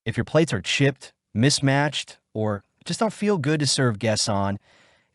If your plates are chipped, mismatched, or just don't feel good to serve guests on,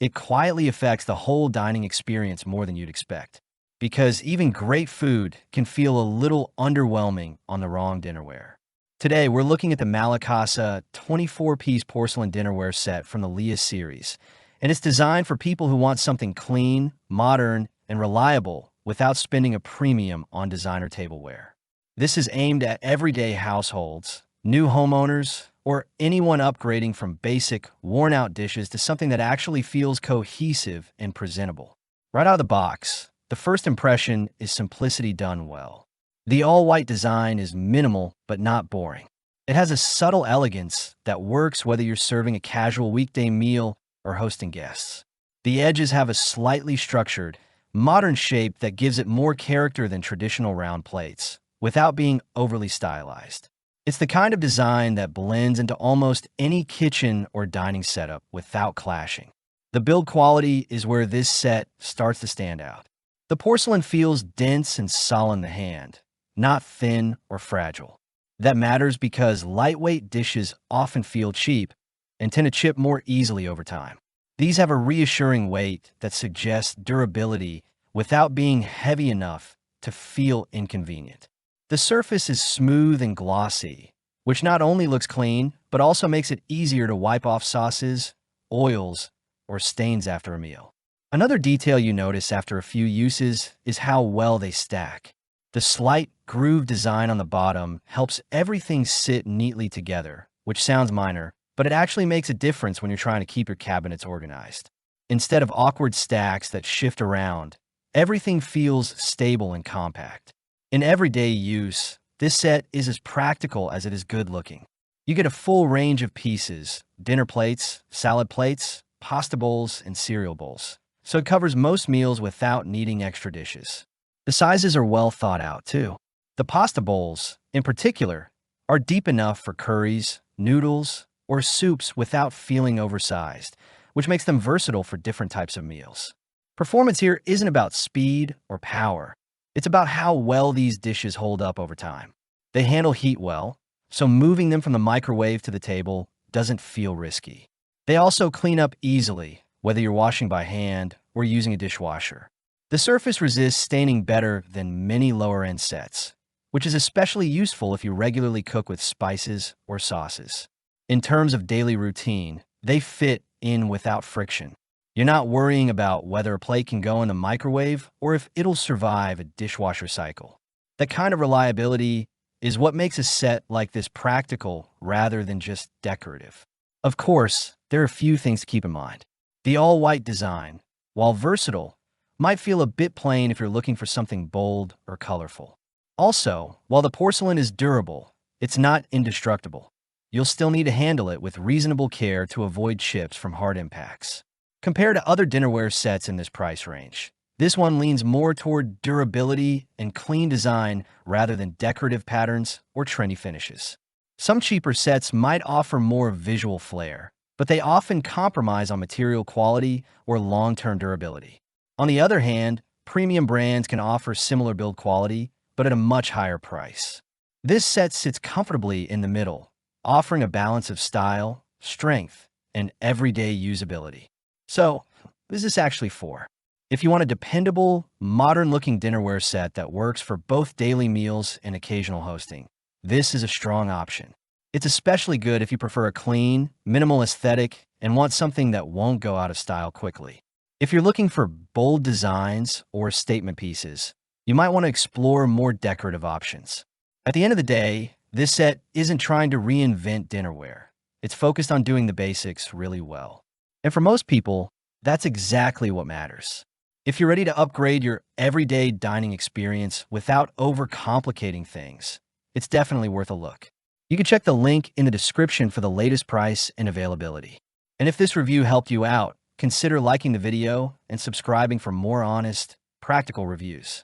it quietly affects the whole dining experience more than you'd expect. Because even great food can feel a little underwhelming on the wrong dinnerware. Today, we're looking at the Malacasa 24-piece porcelain dinnerware set from the LEAH series, and it's designed for people who want something clean, modern, and reliable without spending a premium on designer tableware. This is aimed at everyday households, new homeowners, or anyone upgrading from basic, worn-out dishes to something that actually feels cohesive and presentable. Right out of the box, the first impression is simplicity done well. The all-white design is minimal but not boring. It has a subtle elegance that works whether you're serving a casual weekday meal or hosting guests. The edges have a slightly structured, modern shape that gives it more character than traditional round plates, without being overly stylized. It's the kind of design that blends into almost any kitchen or dining setup without clashing. The build quality is where this set starts to stand out. The porcelain feels dense and solid in the hand, not thin or fragile. That matters because lightweight dishes often feel cheap and tend to chip more easily over time. These have a reassuring weight that suggests durability without being heavy enough to feel inconvenient. The surface is smooth and glossy, which not only looks clean, but also makes it easier to wipe off sauces, oils, or stains after a meal. Another detail you notice after a few uses is how well they stack. The slight groove design on the bottom helps everything sit neatly together, which sounds minor, but it actually makes a difference when you're trying to keep your cabinets organized. Instead of awkward stacks that shift around, everything feels stable and compact. In everyday use, this set is as practical as it is good-looking. You get a full range of pieces: dinner plates, salad plates, pasta bowls, and cereal bowls. So it covers most meals without needing extra dishes. The sizes are well thought out, too. The pasta bowls, in particular, are deep enough for curries, noodles, or soups without feeling oversized, which makes them versatile for different types of meals. Performance here isn't about speed or power. It's about how well these dishes hold up over time. They handle heat well, so moving them from the microwave to the table doesn't feel risky. They also clean up easily, whether you're washing by hand or using a dishwasher. The surface resists staining better than many lower-end sets, which is especially useful if you regularly cook with spices or sauces. In terms of daily routine, they fit in without friction. You're not worrying about whether a plate can go in the microwave or if it'll survive a dishwasher cycle. That kind of reliability is what makes a set like this practical rather than just decorative. Of course, there are a few things to keep in mind. The all-white design, while versatile, might feel a bit plain if you're looking for something bold or colorful. Also, while the porcelain is durable, it's not indestructible. You'll still need to handle it with reasonable care to avoid chips from hard impacts. Compared to other dinnerware sets in this price range, this one leans more toward durability and clean design rather than decorative patterns or trendy finishes. Some cheaper sets might offer more visual flair, but they often compromise on material quality or long-term durability. On the other hand, premium brands can offer similar build quality, but at a much higher price. This set sits comfortably in the middle, offering a balance of style, strength, and everyday usability. So, what is this actually for? If you want a dependable, modern-looking dinnerware set that works for both daily meals and occasional hosting, this is a strong option. It's especially good if you prefer a clean, minimal aesthetic and want something that won't go out of style quickly. If you're looking for bold designs or statement pieces, you might want to explore more decorative options. At the end of the day, this set isn't trying to reinvent dinnerware. It's focused on doing the basics really well. And for most people, that's exactly what matters. If you're ready to upgrade your everyday dining experience without overcomplicating things, it's definitely worth a look. You can check the link in the description for the latest price and availability. And if this review helped you out, consider liking the video and subscribing for more honest, practical reviews.